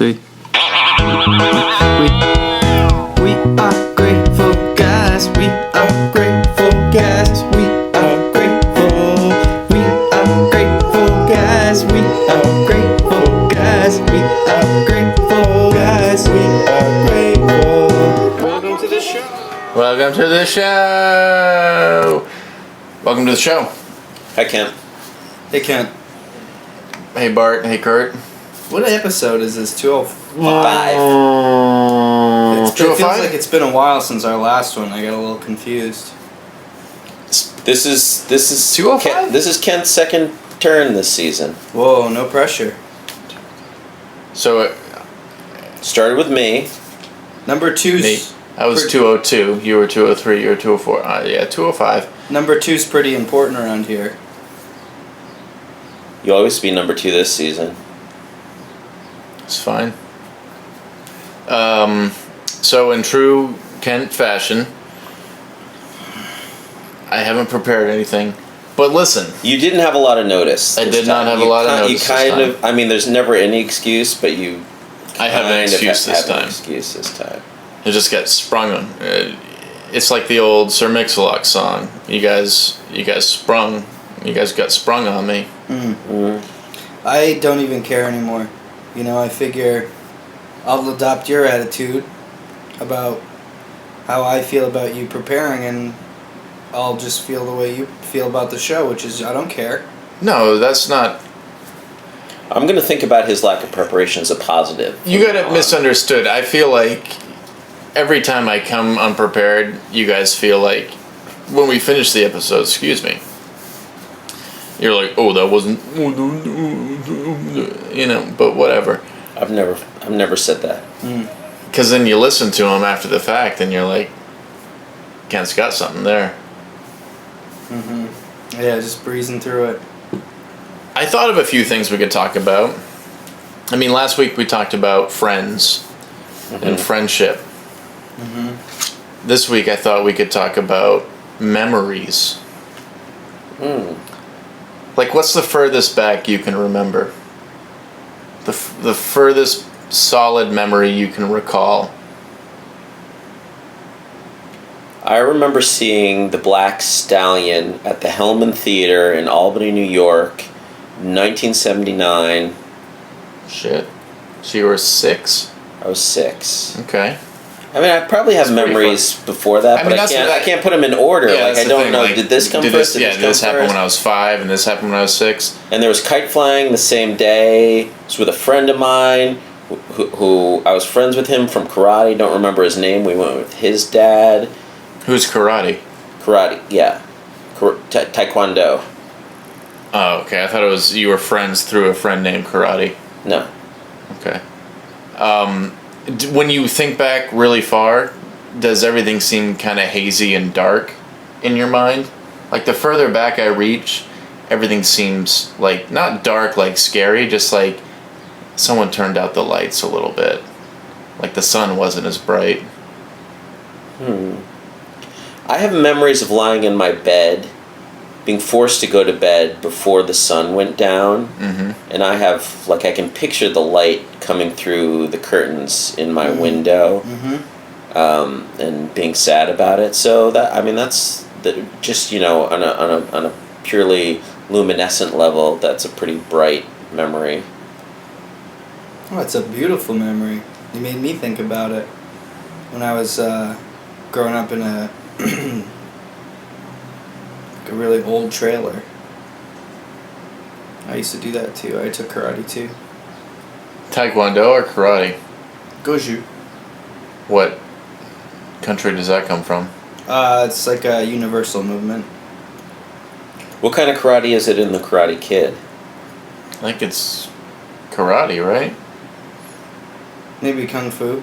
3. We are grateful guys. We are grateful guys. We are grateful. We are grateful guys. We are grateful guys. We are grateful guys. We are grateful. Welcome to the show. Welcome to the show. Welcome to the show. Hi, Kent. Hey Kent. Hey Bart. Hey Kurt. What episode is this? 205. It feels 205? like it's been a while since our last one. I got a little confused. This is 205? This is Kent's second turn this season. Whoa, no pressure. So Started with me. Number two's me. I was 202. You were 203. You were 204. Yeah, 205. Number two's pretty important around here. You'll always be number 2 this season. It's fine. So in true Kent fashion, I haven't prepared anything. But listen, You didn't have a lot of notice. I this did not time. have a lot of notice You this kind time. of. I mean, there's never any excuse, but you. I have an kind of excuse this have an time. excuse this time. It just got sprung on. It's like the old Sir Mix-a-Lot song. You guys sprung. You guys got sprung on me. I don't even care anymore. You know, I figure I'll adopt your attitude about how I feel about you preparing, and I'll just feel the way you feel about the show, which is I don't care. No, that's not. I'm going to think about his lack of preparation as a positive. You got it misunderstood. I feel like every time I come unprepared, you guys feel like when we finish the episode, excuse me, you're like, oh, that wasn't, you know, but whatever. I've never said that. Because then you listen to them after the fact and you're like, Kent's got something there. Yeah, just breezing through it. I thought of a few things we could talk about. I mean, last week we talked about friends and friendship. This week I thought we could talk about memories. Like, what's the furthest back you can remember? The furthest solid memory you can recall. I remember seeing the Black Stallion at the Hellman Theater in Albany, New York, 1979. Shit. So you were 6? I was 6. Okay. I mean, I probably have That's pretty memories before that, I mean, but that's I can't put them in order. Yeah, like, that's I the don't thing, know, like, did this come first? Did this happen when I was 5 and this happened when I was 6? And there was kite flying the same day. It was with a friend of mine who I was friends with him from karate. Don't remember his name. We went with his dad. Who's karate? Karate, yeah. Taekwondo. Oh, okay. I thought it was you were friends through a friend named Karate. No. Okay. When you think back really far, does everything seem kind of hazy and dark in your mind? Like, the further back I reach, everything seems like, not dark like scary, just like someone turned out the lights a little bit. Like the sun wasn't as bright. I have memories of lying in my bed, being forced to go to bed before the sun went down. And I have, like, I can picture the light coming through the curtains in my window. And being sad about it. So that, I mean, that's just, you know, on a purely luminescent level, that's a pretty bright memory. Oh, it's a beautiful memory. You made me think about it when I was growing up in a like a really old trailer. I used to do that too. I took karate too. Taekwondo or karate? Goju. What country does that come from? It's like a universal movement. What kind of karate is it in the Karate Kid? I think it's karate, right? Maybe kung fu.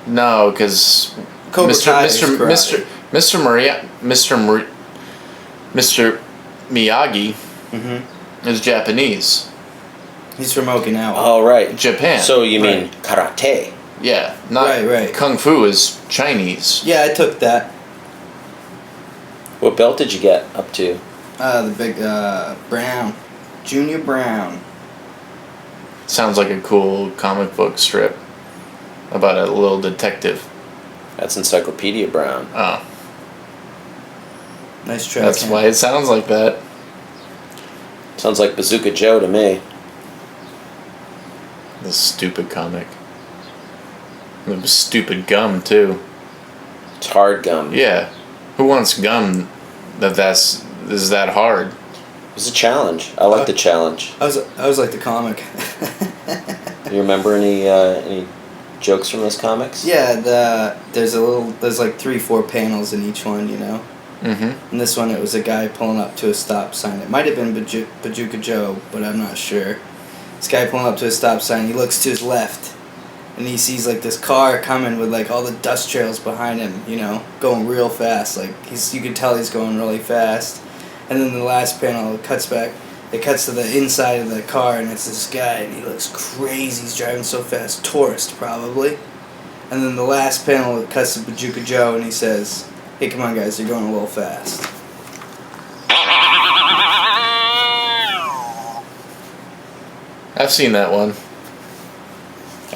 No, because Cobra Kai is karate. Mr. Miyagi is Japanese. He's from Okinawa. Oh, right. Japan. So you mean karate? Yeah, not Right. Kung Fu is Chinese. Yeah, I took that. What belt did you get up to? The big Brown. Junior Brown. Sounds like a cool comic book strip about a little detective. That's Encyclopedia Brown. Oh, Nice track. that's why it sounds like that. Sounds like Bazooka Joe to me. This stupid comic. It was stupid gum too. It's hard gum. Yeah, who wants gum is that hard? It's a challenge. I like the challenge. I was like the comic. You remember any jokes from those comics? Yeah, there's like 3-4 panels in each one, you know. Mm-hmm. In this one, it was a guy pulling up to a stop sign. It might have been Bazooka Joe, but I'm not sure. This guy pulling up to a stop sign. He looks to his left, and he sees like this car coming with like all the dust trails behind him. You know, going real fast. Like you could tell he's going really fast. And then the last panel it cuts back. It cuts to the inside of the car, and it's this guy, and he looks crazy. He's driving so fast, tourist probably. And then the last panel it cuts to Bazooka Joe, and he says, "Hey, come on, guys, you're going a little fast." I've seen that one.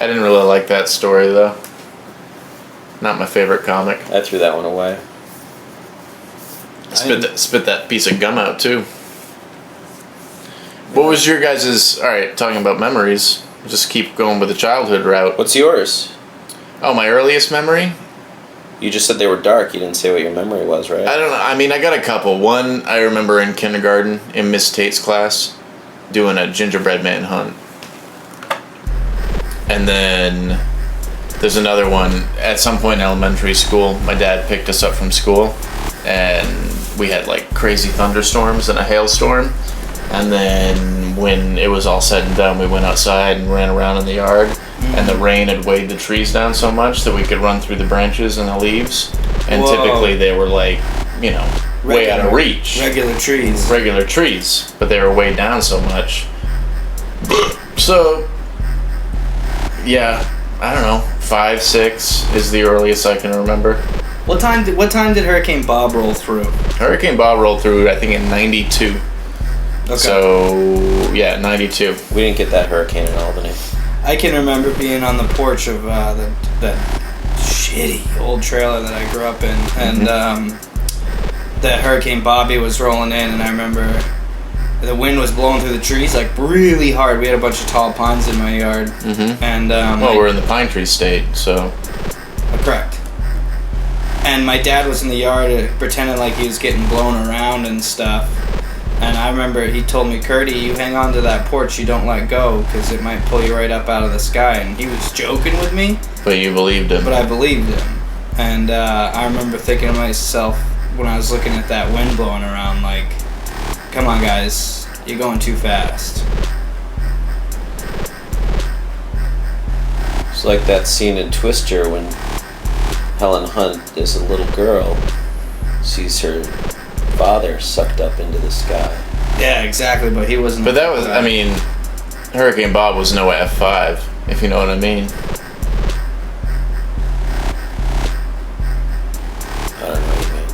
I didn't really like that story though. Not my favorite comic. I threw that one away. Spit that piece of gum out too. What was your guys's? All right, talking about memories. Just keep going with the childhood route. What's yours? Oh, my earliest memory? You just said they were dark. You didn't say what your memory was, right? I don't know. I mean, I got a couple. One I remember in kindergarten in Miss Tate's class, doing a gingerbread man hunt. And then there's another one at some point in elementary school. My dad picked us up from school, and we had like crazy thunderstorms and a hailstorm. And then when it was all said and done, we went outside and ran around in the yard. And the rain had weighed the trees down so much that we could run through the branches and the leaves. And Whoa. typically they were like, you know, way out of reach. Regular trees. Regular trees, but they were weighed down so much. So, yeah, I don't know, 5, 6 is the earliest I can remember. What time did Hurricane Bob roll through? Hurricane Bob rolled through, I think, in 92. Okay. So, yeah, 92. We didn't get that hurricane in Albany. I can remember being on the porch of that shitty old trailer that I grew up in, and that Hurricane Bobby was rolling in, and I remember the wind was blowing through the trees like really hard. We had a bunch of tall pines in my yard, and Well, we're in the pine tree state, so... correct. And my dad was in the yard pretending like he was getting blown around and stuff. And I remember he told me, "Curdy, you hang on to that porch, you don't let go, because it might pull you right up out of the sky." And he was joking with me, But you believed him. but I believed him. And I remember thinking to myself when I was looking at that wind blowing around, like, come on, guys, you're going too fast. It's like that scene in Twister when Helen Hunt is a little girl, sees her father sucked up into the sky. Yeah, exactly, but he wasn't. But that was, I mean, Hurricane Bob was no F5, if you know what I mean. I don't know what you mean.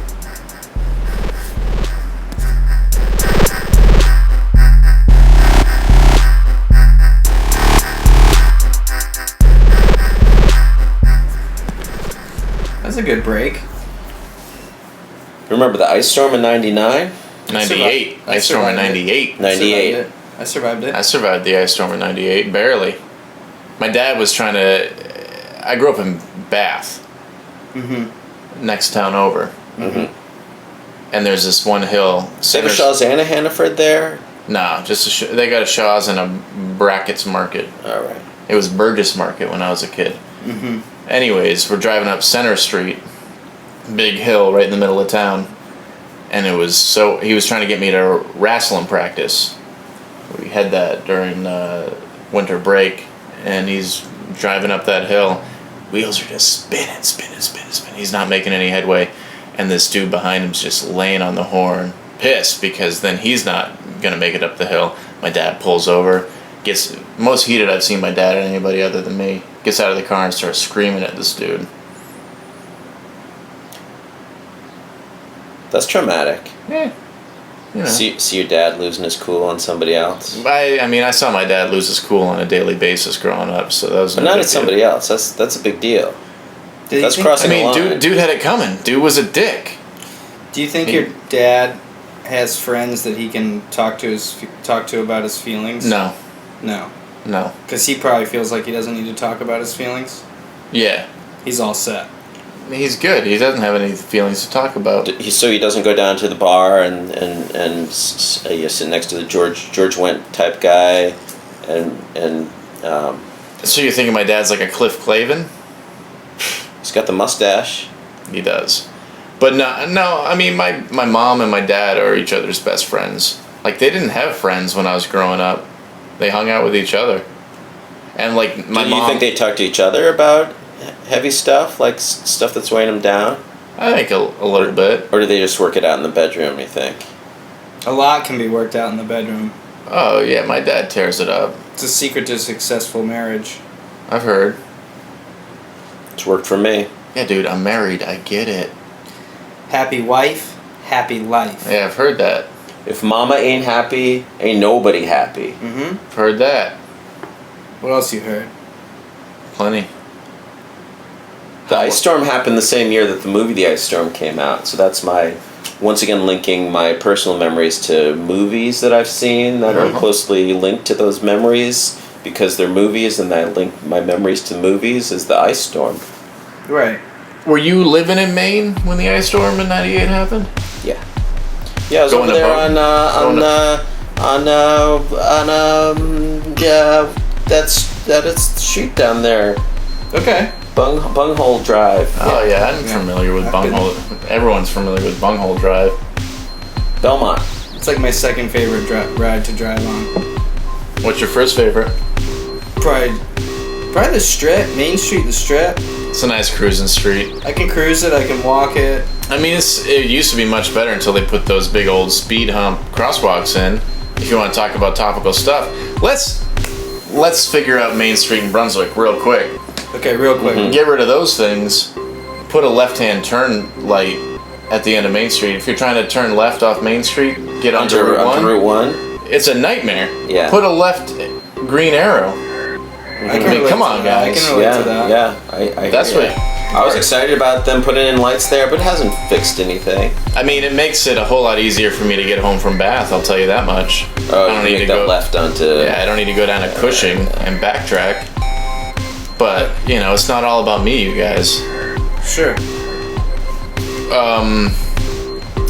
That's a good break. Remember the ice storm in 99? 98. I Ice storm in survived it. 98. 98. I survived it. I survived the ice storm in 98, barely. My dad was trying to... I grew up in Bath, next town over. And there's this one hill. They have a Shaw's and a Hannaford there? Nah, just they got a Shaw's and a Brackett's Market. Alright. It was Burgess Market when I was a kid. Anyways, we're driving up Center Street, big hill right in the middle of town, and he was trying to get me to wrestling practice. We had that during winter break, and he's driving up that hill. Wheels are just spinning. He's not making any headway, and this dude behind him's just laying on the horn, pissed because then he's not gonna make it up the hill. My dad pulls over, gets most heated I've seen my dad or anybody other than me. Gets out of the car and starts screaming at this dude. That's traumatic. Yeah, you know. See your dad losing his cool on somebody else. I mean, I saw my dad lose his cool on a daily basis growing up, so that was. But not at somebody else. That's a big deal. That's crossing the line. dude had it coming. Dude was a dick. Do you think your dad has friends that he can talk to about his feelings? No. No. No. Because he probably feels like he doesn't need to talk about his feelings. Yeah. He's all set. He's good. He doesn't have any feelings to talk about. So he doesn't go down to the bar and you sit next to the George Wendt type guy, and So you're thinking my dad's like a Cliff Clavin? he's got the mustache. He does. But no. I mean, my mom and my dad are each other's best friends. Like, they didn't have friends when I was growing up. They hung out with each other. And like my Do mom. you think they talk to each other about heavy stuff, like stuff that's weighing them down? I think a little bit. Or do they just work it out in the bedroom, you think? A lot can be worked out in the bedroom. Oh yeah, my dad tears it up. It's a secret to successful marriage. I've heard. It's worked for me. Yeah, dude, I'm married. I get it. Happy wife, happy life. Yeah, I've heard that. If mama ain't happy, ain't nobody happy. Mm-hmm. I've heard that. What else you heard? Plenty. The ice storm happened the same year that the movie The Ice Storm came out, so that's once again linking my personal memories to movies that I've seen that are closely linked to those memories because they're movies, and I link my memories to movies is The Ice Storm. Right. Were you living in Maine when the ice storm in '98 happened? Yeah. Yeah, I was Going over to there that's the street down there. Okay. Bunghole Drive. Oh yeah, I'm Yeah. familiar with I've Bunghole. Everyone's familiar with Bunghole Drive. Belmont. It's like my second favorite ride to drive on. What's your first favorite? Probably the Strip, Main Street, the Strip. It's a nice cruising street. I can cruise it, I can walk it. I mean, it used to be much better until they put those big old speed hump crosswalks in. If you want to talk about topical stuff, let's figure out Main Street in Brunswick real quick. Okay, real quick. Mm-hmm. Get rid of those things. Put a left-hand turn light at the end of Main Street. If you're trying to turn left off Main Street, get onto Route 1. It's a nightmare. Yeah. Put a left green arrow. I can come on, I guys. can relate to that. Yeah. That's hear what. ya. I was excited about them putting in lights there, but it hasn't fixed anything. I mean, it makes it a whole lot easier for me to get home from Bath. I'll tell you that much. Oh, I don't you need make to that go left onto. Yeah, I don't need to go down to Cushing and backtrack. But it's not all about me, you guys. Sure.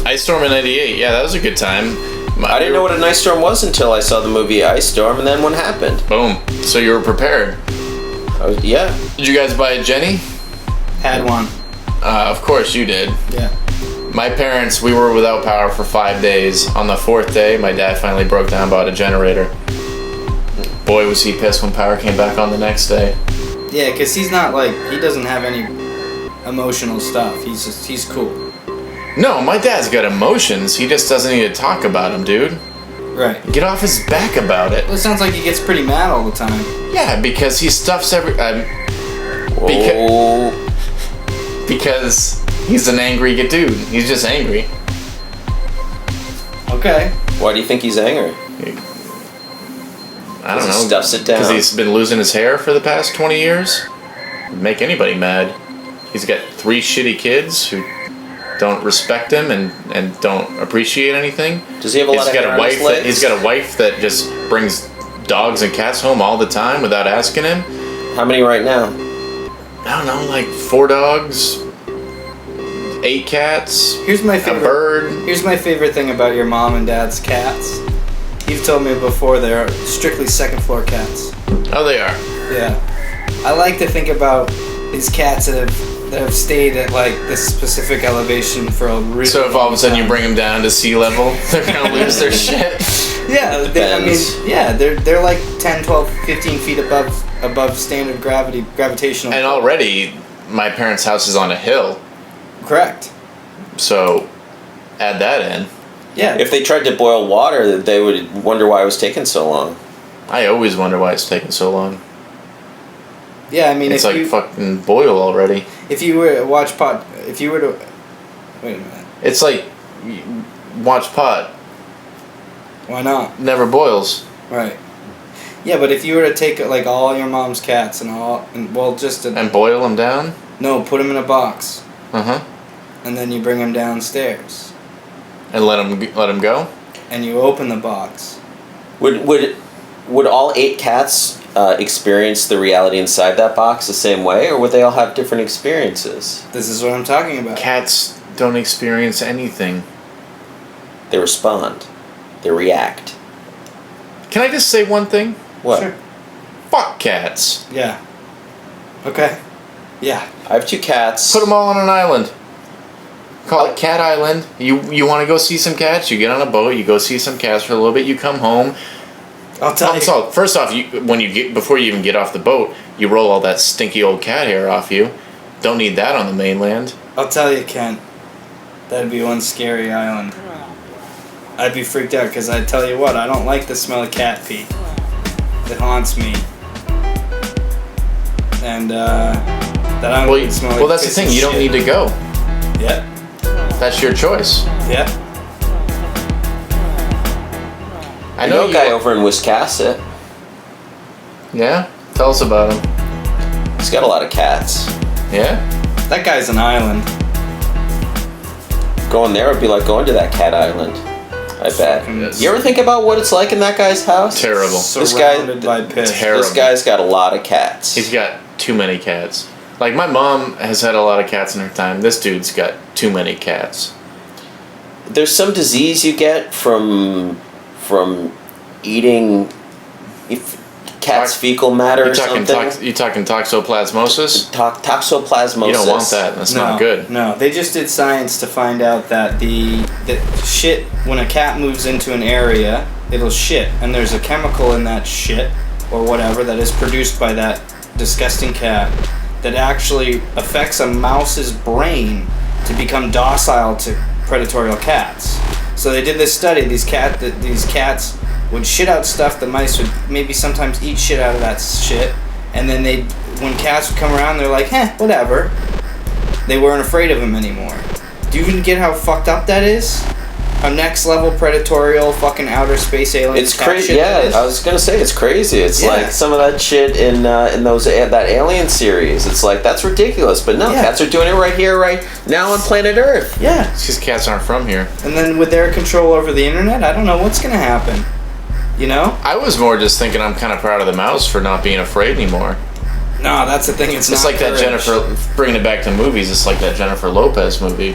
Ice Storm in '98. Yeah, that was a good time. I didn't know what an ice storm was until I saw the movie Ice Storm, and then one happened. Boom. So you were prepared. Yeah. Did you guys buy a Jenny? Had one. Of course you did. Yeah. My parents, we were without power for 5 days. On the 4th day, my dad finally broke down, bought a generator. Boy, was he pissed when power came back on the next day. Yeah, because he's not he doesn't have any emotional stuff. He's cool. No, my dad's got emotions. He just doesn't need to talk about them, dude. Right. Get off his back about it. Well, it sounds like he gets pretty mad all the time. Yeah, because he stuffs because he's an angry dude. He's just angry. Okay. Why do you think he's angry? I don't He know. stuffs it down. Because he's been losing his hair for the past 20 years. Make anybody mad. He's got 3 shitty kids who don't respect him and don't appreciate anything. Does he have a lot of hair on his legs? He's got a wife that just brings dogs and cats home all the time without asking him. How many right now? I don't know, like 4 dogs, 8 cats, Here's my a favorite. bird. Here's my favorite thing about your mom and dad's cats. You've told me before they're strictly second floor cats. Oh, they are. Yeah. I like to think about these cats that have stayed at this specific elevation for a really So if all of a sudden you long bring them down to sea level, they're gonna lose their shit. time. Yeah, Depends. they're like 10, 12, 15 feet above standard gravitational. And already, my parents' house is on a hill, Correct. so add that in. Yeah. If they tried to boil water, they would wonder why it was taking so long. I always wonder why it's taking so long. Yeah, I mean, It's like fucking boil already. if you were to watch pot, if you were to, wait a minute. It's like watch pot. Why not? Never boils. Right. Yeah, but if you were to take like all your mom's cats and And boil them down? no, put them in a box, Uh-huh. and then you bring them downstairs, And let them go? and you open the box. Would all 8 cats experience the reality inside that box the same way, or would they all have different experiences? This is what I'm talking about. Cats don't experience anything. They respond. They react. Can I just say one thing? What? Sure. Fuck cats. Yeah. Okay. Yeah. I have 2 cats. Put them all on an island. Call it Cat Island. You want to go see some cats? You get on a boat. You go see some cats for a little bit. You come home. I'll tell you. So first off, before you even get off the boat, you roll all that stinky old cat hair off you. Don't need that on the mainland. I'll tell you, Ken. That'd be one scary island. I'd be freaked out because I tell you what, I don't like the smell of cat pee. It haunts me. And that island would smell like that's the piss thing. and You don't shit. need to go. Yeah. That's your choice. Yeah. I know a guy over in Wiscasset. Yeah? Tell us about him. He's got a lot of cats. Yeah? That guy's an island. Going there would be like going to that cat island. I bet. Yes. You ever think about what it's like in that guy's house? Terrible. Surrounded by piss. Terrible. This guy's got a lot of cats. He's got too many cats. Like, my mom has had a lot of cats in her time. This dude's got too many cats. There's some disease you get from eating cat's fecal matter or something. You talking toxoplasmosis? Toxoplasmosis. You don't want that. That's not good. No, they just did science to find out that the shit, when a cat moves into an area, it'll shit. And there's a chemical in that shit, or whatever, that is produced by that disgusting cat that actually affects a mouse's brain to become docile to predatory cats. So they did this study. These cats would shit out stuff. The mice would maybe sometimes eat shit out of that shit, and then when cats would come around, they're like, whatever. They weren't afraid of them anymore. Do you even get how fucked up that is? How next level predatorial fucking outer space alien. It's crazy. Yeah, I was gonna say it's crazy. It's like some of that shit in those that Alien series. It's like that's ridiculous, but no, cats are doing it right here, right now on planet Earth. Yeah. It's because cats aren't from here. And then with their control over the internet, I don't know what's gonna happen. You know? I was more just thinking I'm kind of proud of the mouse for not being afraid anymore. No, that's the thing. It's not like courage. that Jennifer, bringing it back to movies, it's like that Jennifer Lopez movie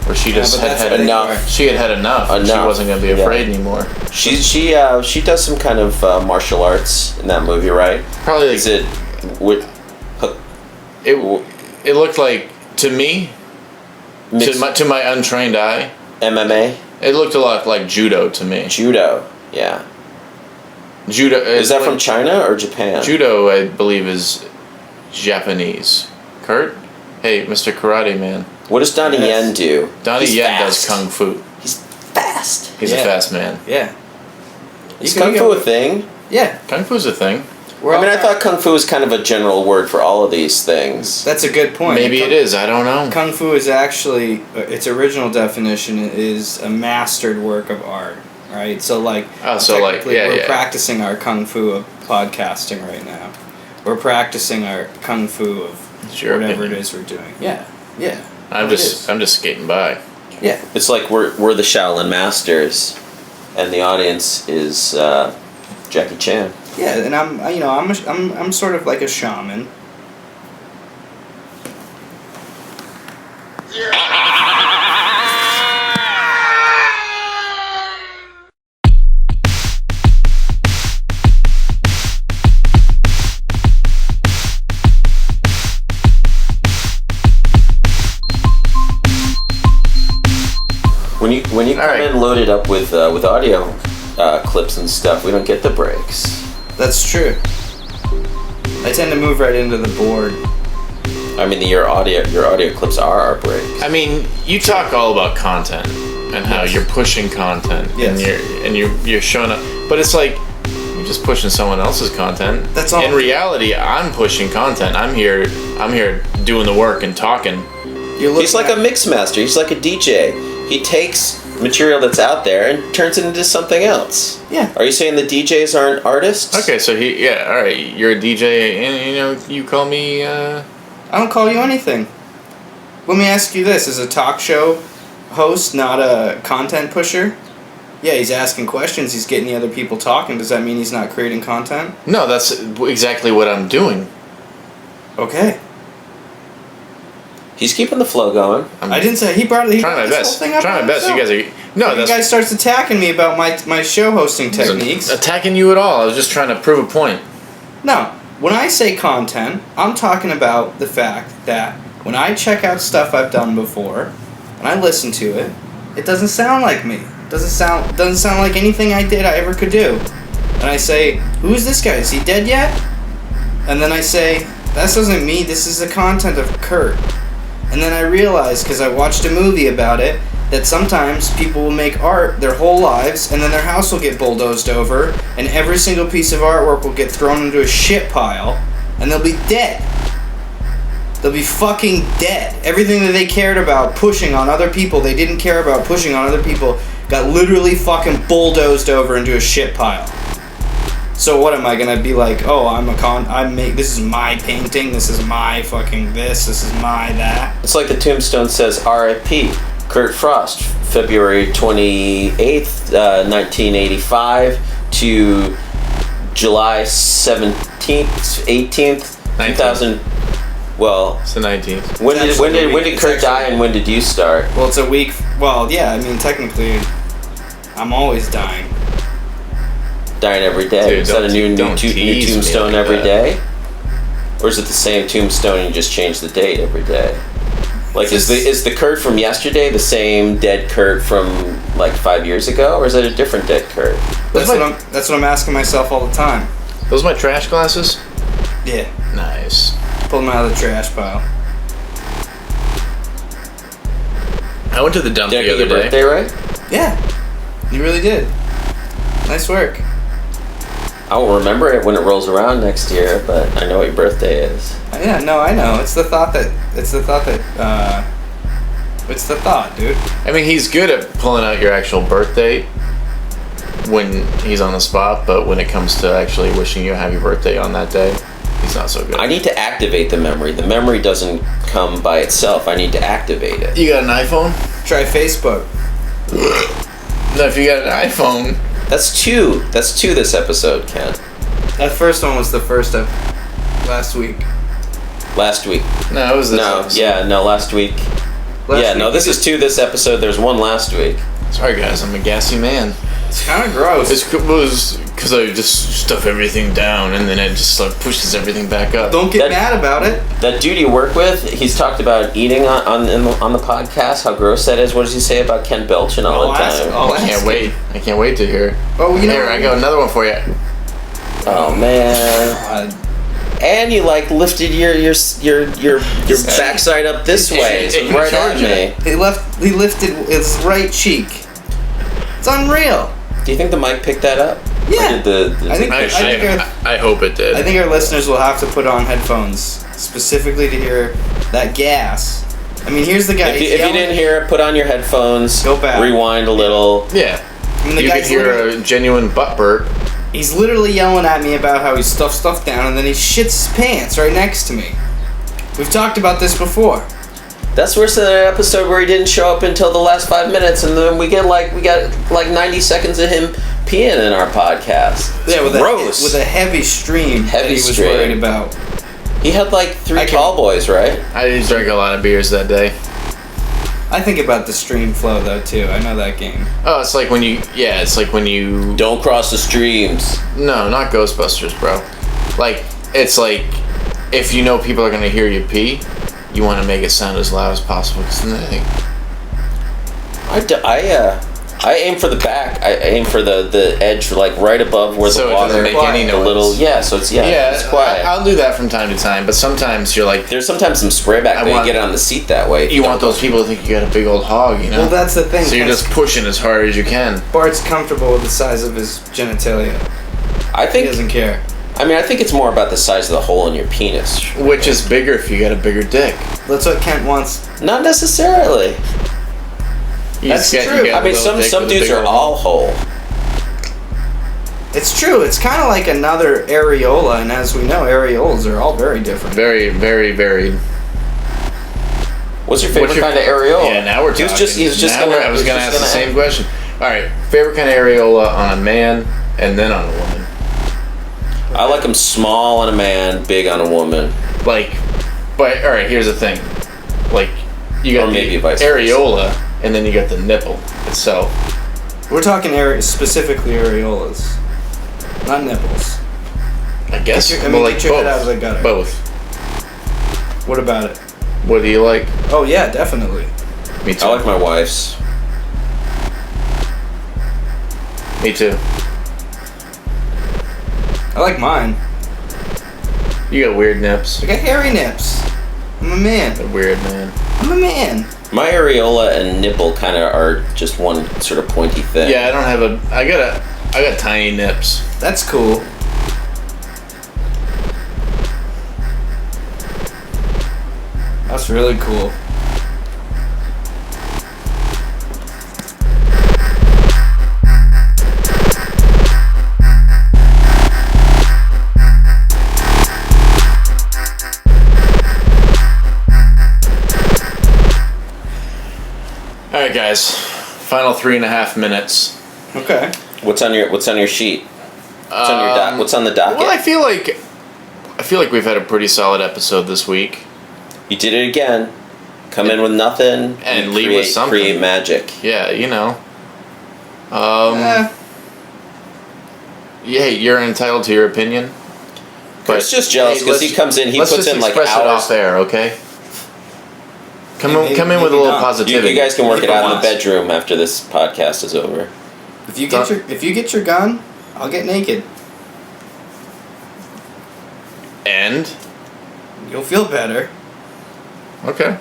where she just but that's had the thing enough. where- She had enough. And she Enough. wasn't going to be afraid anymore. She does some kind of martial arts in that movie, right? Probably like, Is it with it looked like, to me, to my untrained eye, MMA? it looked a lot like judo to me. Judo, yeah. Judo Is that from China or Japan? Judo, I believe, is Japanese. Kurt? Hey, Mr. Karate Man. What does Donnie Yen do? Donnie He's Yen fast. does kung fu. He's fast. He's a fast man. Yeah. Is kung fu a thing? Yeah. Kung fu's a thing. I thought kung fu was kind of a general word for all of these things. That's a good point. Maybe it is. I don't know. Kung Fu is actually, its original definition is a mastered work of art, right? So technically we're practicing our Kung Fu of podcasting right now. We're practicing our Kung Fu of whatever it is we're doing. Yeah, yeah. I'm just skating by. Yeah. It's like we're the Shaolin Masters, and the audience is Jackie Chan. Yeah, and I'm sort of like a shaman. When you come in loaded up with audio clips and stuff, we don't get the breaks. That's true. I tend to move right into the board. I mean, your audio clips are our breaks. I mean, you talk all about content and how you're pushing content and you're showing up, but it's like you're just pushing someone else's content. That's all. In reality, I'm pushing content. I'm here doing the work and talking. He's like a mix master. He's like a DJ. He takes material that's out there and turns it into something else. Yeah. Are you saying the DJs aren't artists? Okay, so all right, you're a DJ, and you call me. I don't call you anything. Let me ask you this: as a talk show host, not a content pusher. Yeah, he's asking questions. He's getting the other people talking. Does that mean he's not creating content? No, that's exactly what I'm doing. Okay. He's keeping the flow going. I didn't say he brought Trying brought my this best. whole thing up Trying on my best. You himself. guys are no. You That's guys starts attacking me about my show hosting techniques. attacking you at all. I was just trying to prove a point. No, when I say content, I'm talking about the fact that when I check out stuff I've done before, and I listen to it, it doesn't sound like me. It doesn't sound like anything I ever could do. And I say, who is this guy? Is he dead yet? And then I say, that isn't me. This is the content of Kurt. And then I realized, because I watched a movie about it, that sometimes people will make art their whole lives, and then their house will get bulldozed over, and every single piece of artwork will get thrown into a shit pile, and they'll be dead. They'll be fucking dead. Everything that they cared about pushing on other people, they didn't care about pushing on other people, got literally fucking bulldozed over into a shit pile. So what am I gonna be like? Oh, this is my painting. This is my fucking this. This is my that. It's like the tombstone says R.I.P. Kurt Frost, February 28th, 1985 to July 17th, 18th, 2000. Well, It's the 19th. when did It's Kurt die actually- and when did you start? Well, it's a week. Well, yeah. I mean, technically, I'm always dying. Dying every day. Dude, Is that a new tease me tombstone like every that. day? Or is it the same tombstone and you just change the date every day? Like, is the Kurt from yesterday the same dead Kurt from like 5 years ago, or is it a different dead Kurt? That's what I'm asking myself all the time. Those my trash glasses. Yeah. Nice. Pull them out of the trash pile. I went to the dump Did I the get other your day. birthday right? Yeah. You really did. Nice work. I won't remember it when it rolls around next year, but I know what your birthday is. Yeah. No, I know. It's the thought, dude. I mean, he's good at pulling out your actual birth date when he's on the spot, but when it comes to actually wishing you a happy birthday on that day, he's not so good. I need to activate the memory. The memory doesn't come by itself. I need to activate it. You got an iPhone? Try Facebook. No, if you got an iPhone. That's two. That's two this episode, Ken. That first one was the first of last week. Last week. No, it was this No, episode. yeah, no, last week. This is two this episode. There's one last week. Sorry, guys, I'm a gassy man. It's kind of gross. It was because I just stuff everything down and then it just like pushes everything back up. Don't get That- mad about it. That dude you work with, he's talked about eating on the podcast. How gross that is. What does he say about Ken belching all the time? Oh, I can't wait. I can't wait to hear. Oh, you know. Here, I got another one for you. Oh man. God. And you like lifted your backside up this way, It- it- right at Georgia. me. He lifted his right cheek. It's unreal. Do you think the mic picked that up? Yeah. Or did the I think- I hope it did. I think our listeners will have to put on headphones specifically to hear that gas. I mean, here's the guy. if you he's yelling- didn't hear it, put on your headphones. Go back. Rewind a little. Yeah. I mean, the You could guy's hear literally- a genuine butt burp. He's literally yelling at me about how he stuffed stuff down, and then he shits his pants right next to me. We've talked about this before. That's where's the episode where he didn't show up until the last 5 minutes, and then we got like 90 seconds of him peeing in our podcast. Yeah, with gross. a heavy stream that he was stream. worried about. He had like I three can- tall boys, right? I drank a lot of beers that day. I think about the stream flow though too. I know that game. Oh, it's like when you. Don't cross the streams. No, not Ghostbusters, bro. Like, it's like, if you know people are gonna hear you pee, you want to make it sound as loud as possible. Cause then they think, I aim for the back. I aim for the edge, like right above where So the it water. doesn't make any a noise. little, yeah. So it's it's quiet. I'll do that from time to time, but sometimes you're like, There's sometimes some spray back I that want- you get on the seat that way. if you want don't- those people to think you got a big old hog, you know? Well, that's the thing. so you're just pushing as hard as you can. Bart's comfortable with the size of his genitalia. I He think. doesn't care. I mean, I think it's more about the size of the hole in your penis. Which is bigger if you got a bigger dick. That's what Kent wants. Not necessarily. That's you true. got I mean, a little dick some with a dudes big are old all whole. It's true. It's kind of like another areola, and as we know, areolas are all very different. Very, very varied. What's your favorite kind of areola? Yeah, now we're talking. He was just Now gonna. I was going to ask the same ask. question. All right, favorite kind of areola on a man and then on a woman. I like them small on a man, big on a woman. Like, but all right, here's the thing. Like, you got Or maybe the vice versa. areola, and then you got the nipple itself. We're talking specifically areolas, not nipples. I guess. Get your head out of the gutter. Both. What about it? What do you like? Oh yeah, definitely. Me too. I like my wife's. Me too. I like mine. You got weird nips. I got hairy nips. I'm a man. They're weird, man. I'm a man. My areola and nipple kind of are just one sort of pointy thing. Yeah, I don't have a. I got tiny nips. That's cool. That's really cool. All right, guys. Final 3.5 minutes. Okay. What's on your sheet? What's on your doc? What's on the docket? Well, I feel like we've had a pretty solid episode this week. You did it again. Come in with nothing And leave with something. Create magic. Yeah, you know. Eh, Yeah, you're entitled to your opinion. Kurt's just jealous because he comes in, he let's puts just in like express it hours. off there, okay? Come Maybe- in with a maybe little not. positivity. You guys can work it For out in the once. bedroom after this podcast is over. if you get your gun, I'll get naked. And You'll feel better. okay.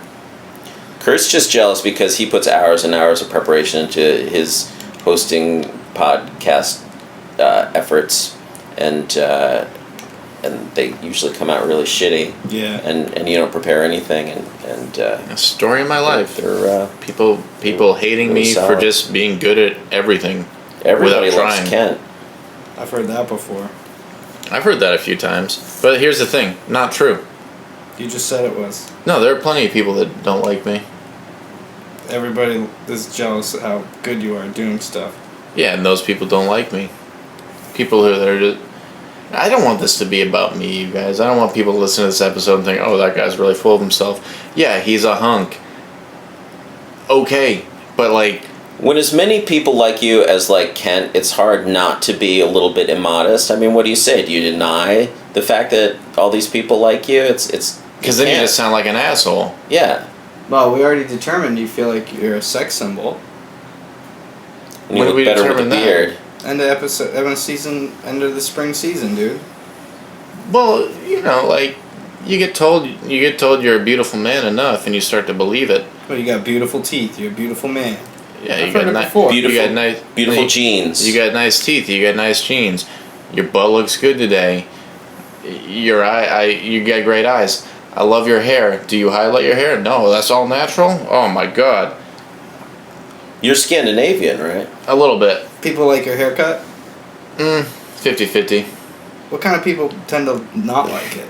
Kurt's just jealous because he puts hours and hours of preparation into his hosting podcast efforts, and they usually come out really shitty. Yeah. And you don't prepare anything, and A story of my life. they're People hating really me for solid. just being good at everything. everybody without loves trying. Kent. I've heard that before. I've heard that a few times. But here's the thing, not true. You just said it was. No, there are plenty of people that don't like me. Everybody is jealous of how good you are at doing stuff. Yeah, and those people don't like me. People who are just... I don't want this to be about me, you guys. I don't want people to listen to this episode and think, oh, that guy's really full of himself. Yeah, he's a hunk. Okay, but like... When as many people like you as like Kent, it's hard not to be a little bit immodest. I mean, what do you say? Do you deny the fact that all these people like you? It's Because then you can't. just sound like an asshole. Yeah. Well, we already determined you feel like you're a sex symbol. And you When did look we better with the determine that? beard. End of the spring season, dude. Well, you know, like... You get told you're a beautiful man enough, and you start to believe it. Well, you got beautiful teeth. You're a beautiful man. Yeah, I've you heard got it nice, before. you got nice, Beautiful jeans. You got nice teeth. You got nice jeans. Your butt looks good today. You got great eyes. I love your hair. Do you highlight your hair? No, that's all natural. Oh my god, You're Scandinavian, right? a little bit. People like your haircut. 50-50. What kind of people tend to not like it?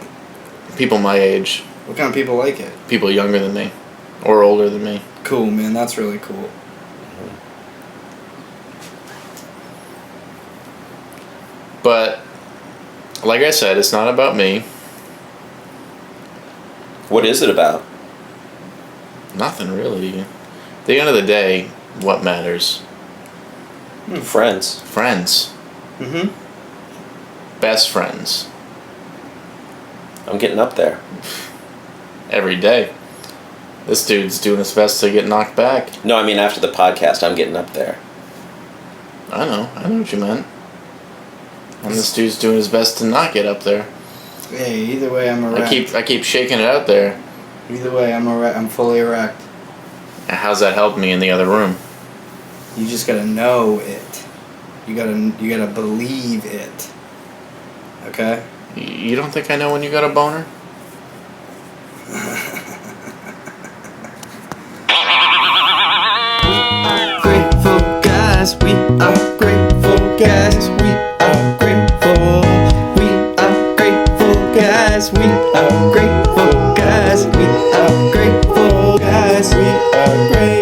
People my age, What kind of people like it? people younger than me, or older than me. Cool, man. That's really cool. But like I said, it's not about me. What is it about? Nothing really. At the end of the day, what matters? Friends. Friends. Mm-hmm. Best friends. I'm getting up there. Every day. This dude's doing his best to get knocked back. No, I mean after the podcast, I'm getting up there. I know what you meant. And this dude's doing his best to not get up there. Hey, either way, I'm erect. I keep shaking it out there. Either way, I'm erect. I'm fully erect. How's that help me in the other room? You just gotta know it. You gotta believe it. Okay. You don't think I know when you got a boner? We are are grateful.